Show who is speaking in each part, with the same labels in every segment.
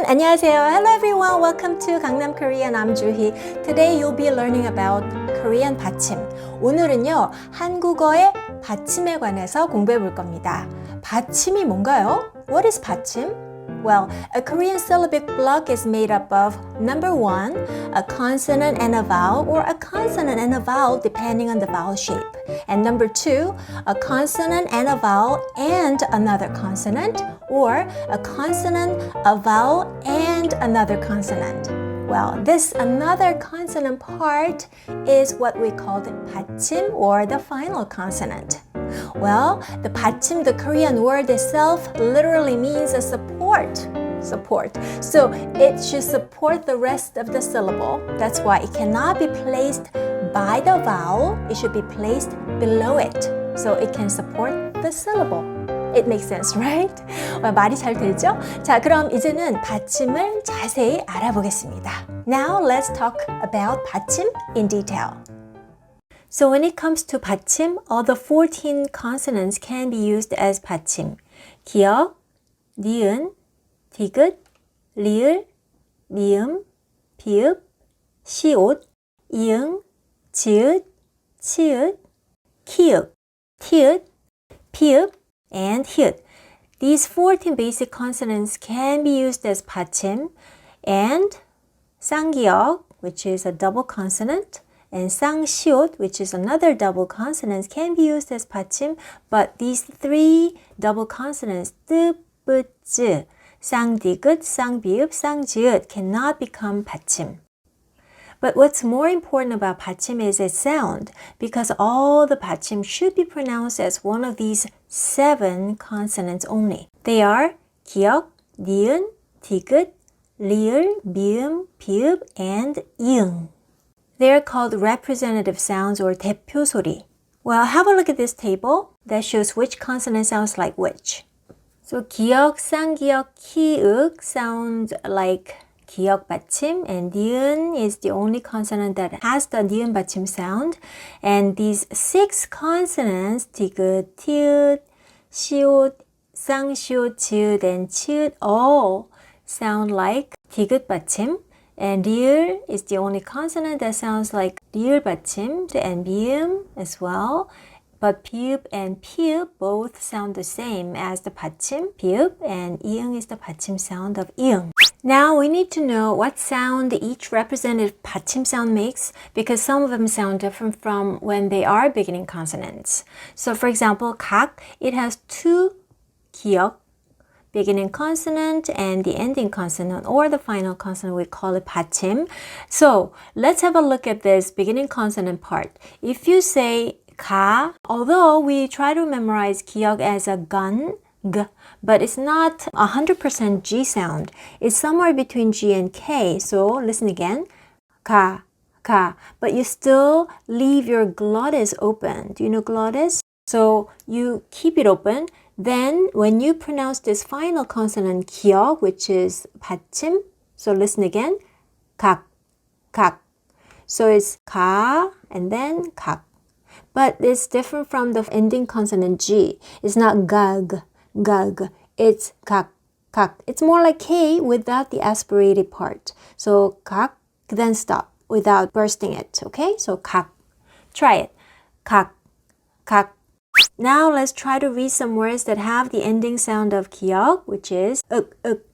Speaker 1: 안녕하세요. Hello everyone. Welcome to Gangnam Korean. I'm Juhi. Today you'll be learning about Korean Batchim. 오늘은요, 한국어의 받침에 관해서 공부해 볼 겁니다. 받침이 뭔가요? What is 받침? Well, a Korean syllabic block is made up of number 1, a consonant and a vowel, or a consonant and a vowel depending on the vowel shape. And number 2, a consonant and a vowel and another consonant, or a consonant, a vowel, and another consonant. Well, this another consonant part is what we call the 받침 or the final consonant. Well, the 받침, the Korean word itself, literally means a support. So it should support the rest of the syllable. That's why it cannot be placed by the vowel. It should be placed below it. So it can support the syllable. It makes sense, right? 말이 잘 되죠? 자, 그럼 이제는 받침을 자세히 알아보겠습니다. Now let's talk about 받침 in detail. So when it comes to 받침, all the 14 consonants can be used as 받침. 기역, 니은, 디귿, 리을, 미음, 비읍, 시옷, 이응, 지읒, 치읒, 키읔, 티읒, 피읍, and hyut. These 14 basic consonants can be used as 받침, and 쌍기역, which is a double consonant, and 쌍시옷, which is another double consonant, can be used as 받침, but these three double consonants, 뜨, 뿌, 쯔, 쌍디귿, 쌍비읍, 쌍지읒, cannot become 받침. But what's more important about 받침 is its sound, because all the 받침 should be pronounced as one of these 7 consonants only. They are 기역, 니은, 디귿, 리을, 미음, 비읍, and 이응. They are called representative sounds or 대표 소리. Well, have a look at this table that shows which consonant sounds like which. So 기역, 쌍기역, 키읔 sound like 기역 받침, and 니은 is the only consonant that has the 니은 받침 sound. And these 6 consonants, 디귿, 티읕, 시옷, 쌍시옷, 지읒, and 치읒 all sound like 디귿 받침. And 리을 is the only consonant that sounds like 리을 받침, and 미음 as well. But 비읍 and 피읍 both sound the same as the 받침, 비읍, and 이응 is the 받침 sound of 이응. Now we need to know what sound each representative 받침 sound makes, because some of them sound different from when they are beginning consonants. So for example, 각, it has 2 기역, beginning consonant and the ending consonant, or the final consonant, we call it 받침. So let's have a look at this beginning consonant part. If you say 가, although we try to memorize 기역 as a gun, g, but it's not 100% G sound. It's somewhere between G and K. So listen again. 가, but you still leave your glottis open. Do you know glottis? So you keep it open. Then when you pronounce this final consonant 기역, which is 받침, so listen again. 각. So it's 가 and then 각. But it's different from the ending consonant G. It's not gag. It's 각. It's more like K without the aspirated part. So 각, then stop without bursting it. Okay? So 각. Try it. 각. Now let's try to read some words that have the ending sound of 기역, which is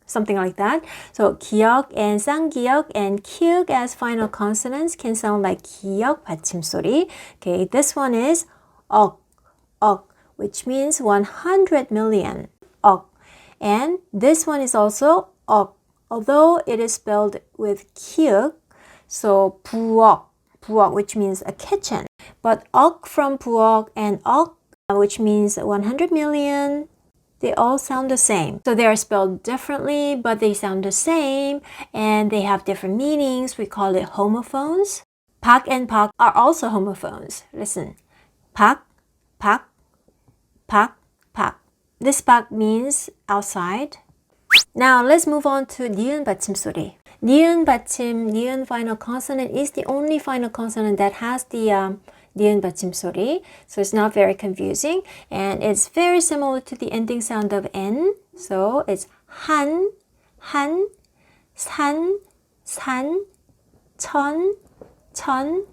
Speaker 1: something like that. So 기역 and 쌍기역 and 키읔 as final consonants can sound like 기역 받침 소리. Okay, this one is 억, which means 100 million. 억. And this one is also 억, although it is spelled with 키읔. So 부엌, which means a kitchen. But 억 from 부엌 and 억, which means 100 million, they all sound the same. So they are spelled differently, but they sound the same, and they have different meanings. We call it homophones. 박 and 박 are also homophones. Listen. 박. This 박 means outside. Now let's move on to 니은 받침 소리. 니은 받침, 니은 final consonant is the only final consonant that has the 니은 받침 소리. So it's not very confusing. And it's very similar to the ending sound of N. So it's 한, 산, 산, 천, 천,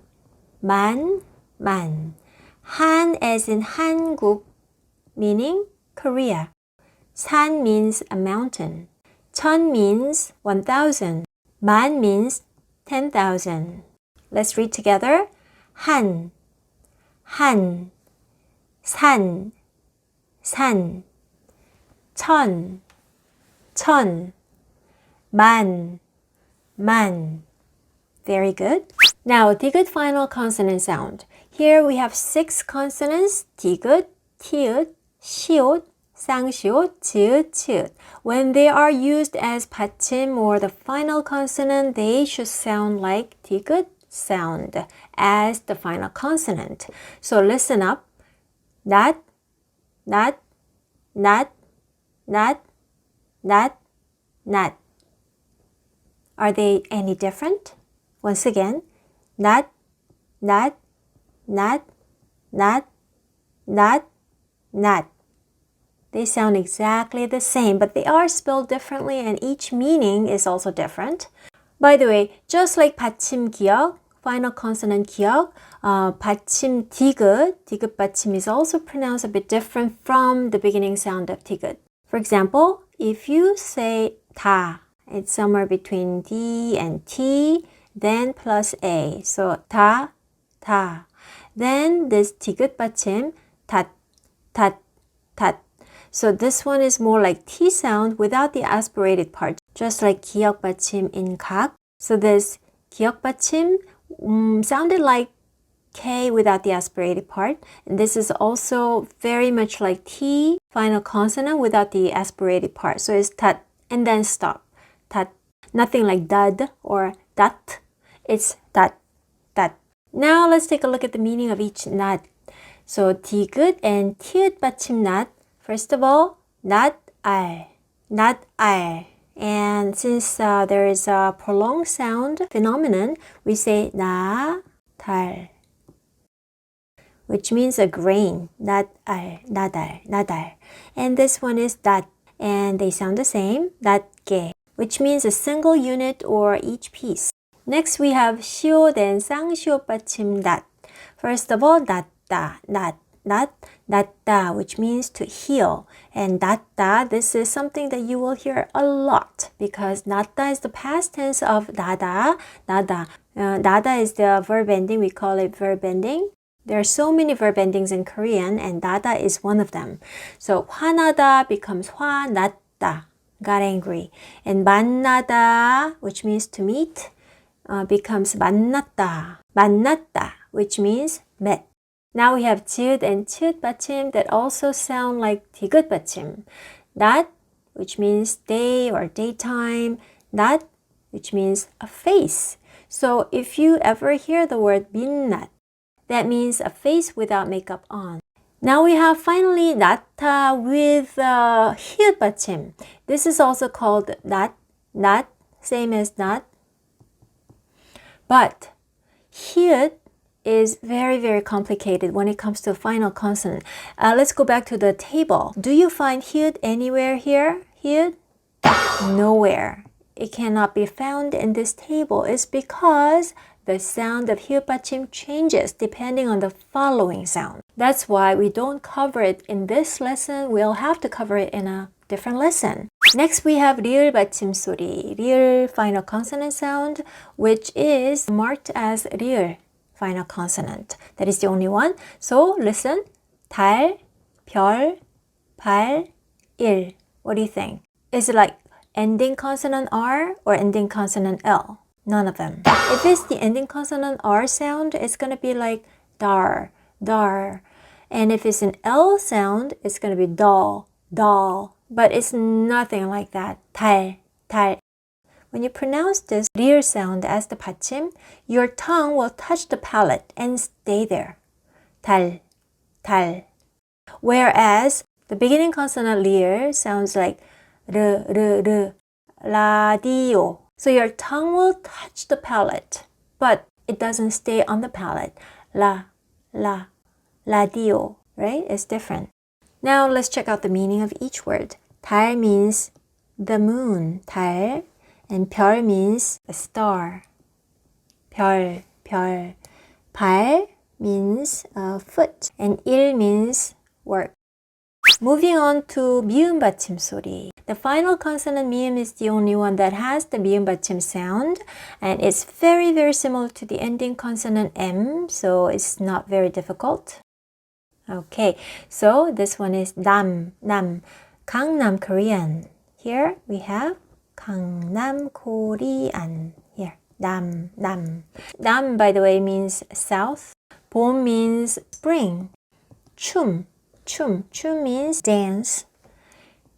Speaker 1: 만, 만. Han as in 한국, meaning Korea. 산 means a mountain. 천 means 1,000. 만 means 10,000. Let's read together. 한, 한, 산, 산, 천, 천, 만, 만. Very good. Now, 디귿 final consonant sound. Here we have 6 consonants, 디귿, 티읕, 시옷, 쌍시옷, 지읒, 치읒. When they are used as 받침 or the final consonant, they should sound like 디귿 sound as the final consonant. So listen up. 낫, 낫, 낫, 낫, 낫, 낫. Are they any different? Once again, 낫, 낫, 낫, 낫, 낫, 낫. They sound exactly the same, but they are spelled differently and each meaning is also different. By the way, just like 받침 기억, final consonant 기억, 받침 디귿, 디귿 받침 is also pronounced a bit different from the beginning sound of 디귿. For example, if you say 다, it's somewhere between D and T, then plus A. So 다, 다. Then this 디귿 받침, 닷, 닷, 닷. So this one is more like T sound without the aspirated part, just like 기역 받침 in 각. So this 기역 받침 sounded like K without the aspirated part. And this is also very much like T final consonant without the aspirated part. So it's tat and then stop. Tat. Nothing like dad or dat. It's tat, tat. Now let's take a look at the meaning of each 낫. So 디귿 and 티읕 받침 낫. First of all, 낫 알, 낫 알. And since there is a prolonged sound phenomenon, we say 나, 달, which means a grain, 낫 알, 나달, 나달. And this one is 낫, and they sound the same, 낫게, which means a single unit or each piece. Next, we have 시옷 and 쌍시옷 받침 낫. First of all, 낫다, 낫. 낫, 낫다, which means to heal. And 낫다, this is something that you will hear a lot because 낫다 is the past tense of 나다, 나다. 나다 is the verb ending. We call it verb ending. There are so many verb endings in Korean and 나다 is one of them. So 화나다 becomes 화났다, got angry. And 만나다, which means to meet, becomes 만났다, 만났다, which means met. Now we have 지읒 and 치읒 받침 that also sound like 디귿 받침. 낮, which means day or daytime. 낮, which means a face. So if you ever hear the word 민낯, that means a face without makeup on. Now we have finally 낫다 with 히읗 받침. This is also called 낫, 낫, same as 낫. But 히읗 is very, very complicated when it comes to a final consonant. Let's go back to the table. Do you find 히읗 anywhere here? 히읗? Nowhere. It cannot be found in this table. It's because the sound of 히읗 받침 changes depending on the following sound. That's why we don't cover it in this lesson. We'll have to cover it in a different lesson. Next, we have 리을 받침 소리, 리을 final consonant sound, which is marked as 리을 final consonant. That is the only one. So listen. 달, 별, 발, 일. What do you think? Is it like ending consonant R or ending consonant L? None of them. If it's the ending consonant R sound, it's going to be like dar, dar. And if it's an L sound, it's going to be dal, dal. But it's nothing like that. 달, 달. When you pronounce this 리을 sound as the 받침, your tongue will touch the palate and stay there. 달, 달. Whereas the beginning consonant 리을 sounds like 르, 르, 르, 라디오. So your tongue will touch the palate, but it doesn't stay on the palate. La, la, 라디오, right? It's different. Now let's check out the meaning of each word. 달 means the moon, 달. And 별 means a star. 별, 별. 발 means foot. And 일 means work. Moving on to 미음 받침 소리. The final consonant 미음 is the only one that has the 미음 받침 sound, and it's very, very similar to the ending consonant M, so it's not very difficult. Okay, so this one is 남, 남, Gangnam Korean. Here we have Gangnam Korean. Here, 남, 남. 남, by the way, means south. 봄 means spring. 춤, 춤. 춤 means dance.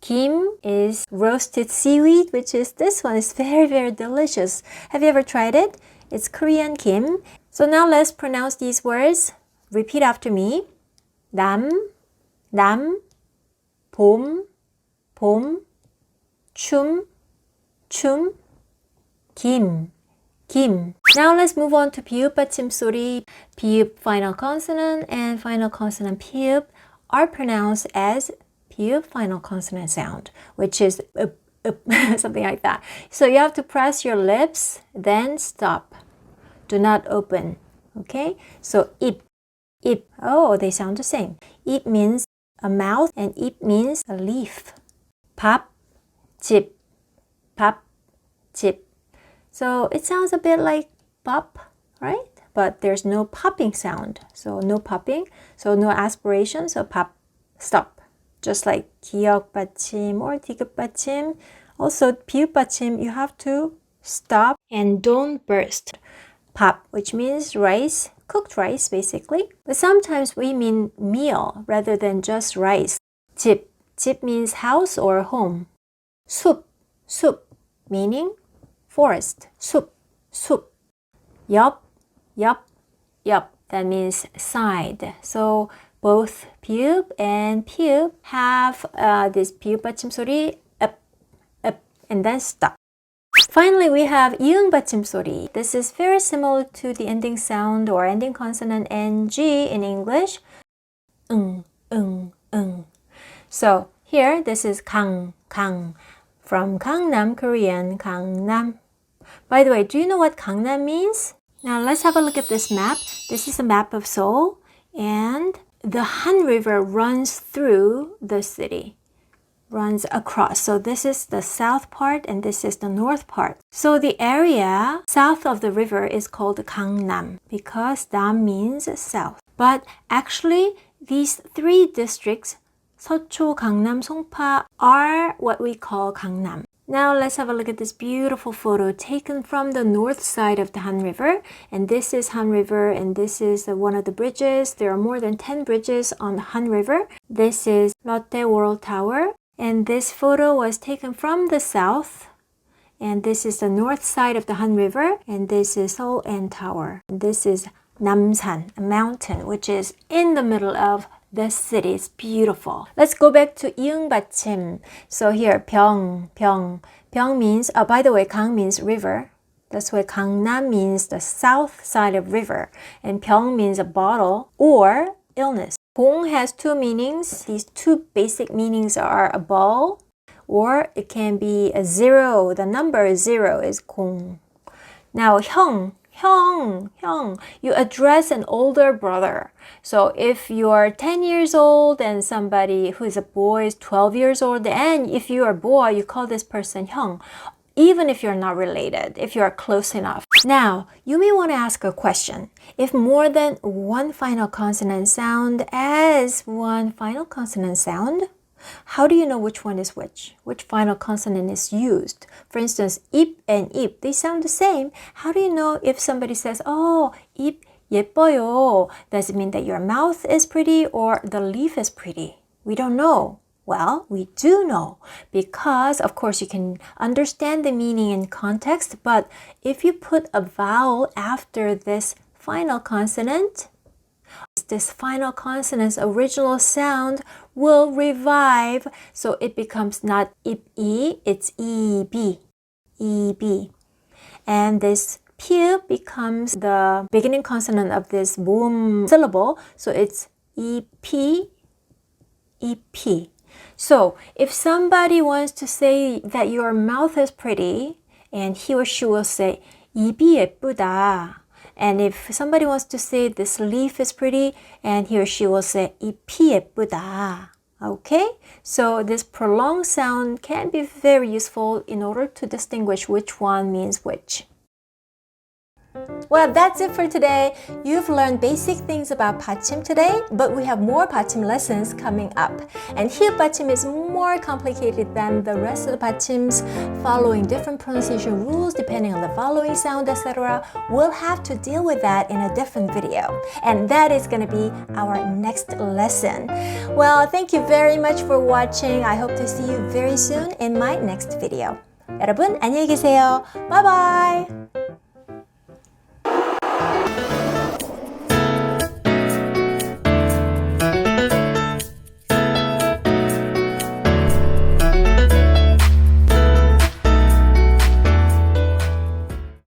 Speaker 1: Kim is roasted seaweed, which is this one is very, very delicious. Have you ever tried it? It's Korean kim. So now let's pronounce these words. Repeat after me. 남, 남, 봄, 봄, 춤, 춤, 김, 김. Now let's move on to 비읍 받침 소리. 비읍 final consonant and final consonant 비읍 are pronounced as 비읍 final consonant sound, which is something like that. So you have to press your lips, then stop. Do not open. Okay? So 입, 입. Oh, they sound the same. 입 means a mouth and 입 means a leaf. 밥, 집, 밥, 집. So it sounds a bit like pop, right? But there's no popping sound. So no popping. So no aspiration. So pop, stop. Just like 기역 받침 or 디귿 받침. Also 비읍 받침, you have to stop and don't burst. 밥, which means rice, cooked rice basically. But sometimes we mean meal rather than just rice. 집, 집 means house or home. 숲, 숲, meaning forest. 숲, 숲. 옆, 옆, 옆. That means side. So both 비읍 and 피읍 have this 비읍 받침 소리 up, up, and then stop. Finally, we have 이응 받침 소리. This is very similar to the ending sound or ending consonant ng in English. 응, 응, 응. So here, this is 강, 강. From Gangnam, Korean, Gangnam. By the way, do you know what Gangnam means? Now let's have a look at this map. This is a map of Seoul, and the Han River runs through the city, runs across. So this is the south part and this is the north part. So the area south of the river is called Gangnam because Nam means south. But actually these three districts, 서초, 강남, 송파, are what we call Gangnam. Now let's have a look at this beautiful photo taken from the north side of the Han River. And this is Han River and this is one of the bridges. There are more than 10 bridges on the Han River. This is Lotte World Tower. And this photo was taken from the south. And this is the north side of the Han River. And this is Seoul End Tower. And this is Namsan, a mountain, which is in the middle of the city. Is beautiful. Let's go back to 이응 받침. So here, 병, 병. 병 means, by the way, 강 means river. That's why Gangnam means the south side of river. And 병 means a bottle or illness. 공 has two meanings. These two basic meanings are a ball or it can be a zero. The number zero is 공. Now, 형. 형. You address an older brother. So if you are 10 years old and somebody who is a boy is 12 years old, and if you are a boy, you call this person 형, even if you're not related, if you are close enough. Now, you may want to ask a question. If more than one final consonant sound as one final consonant sound, how do you know which one is which? Which final consonant is used? For instance, 입 and 입, they sound the same. How do you know if somebody says, oh, 입 예뻐요? Does it mean that your mouth is pretty or the leaf is pretty? We don't know. Well, we do know because, of course, you can understand the meaning in context, but if you put a vowel after this final consonant, this final consonant's original sound will revive, so it becomes not 입이, it's 이비, 이비. And this 피읍 becomes the beginning consonant of this 모음 syllable, so it's EP, EP. So if somebody wants to say that your mouth is pretty and he or she will say 입이 예쁘다. And if somebody wants to say this leaf is pretty, and he or she will say 잎이 예쁘다. Okay, so this prolonged sound can be very useful in order to distinguish which one means which. Well, that's it for today. You've learned basic things about Pachim today, but we have more Pachim lessons coming up. And here Pachim is more complicated than the rest of the Pachims, following different pronunciation rules depending on the following sound, etc. We'll have to deal with that in a different video. And that is going to be our next lesson. Well, thank you very much for watching. I hope to see you very soon in my next video. 여러분, 안녕히 계세요. Bye bye!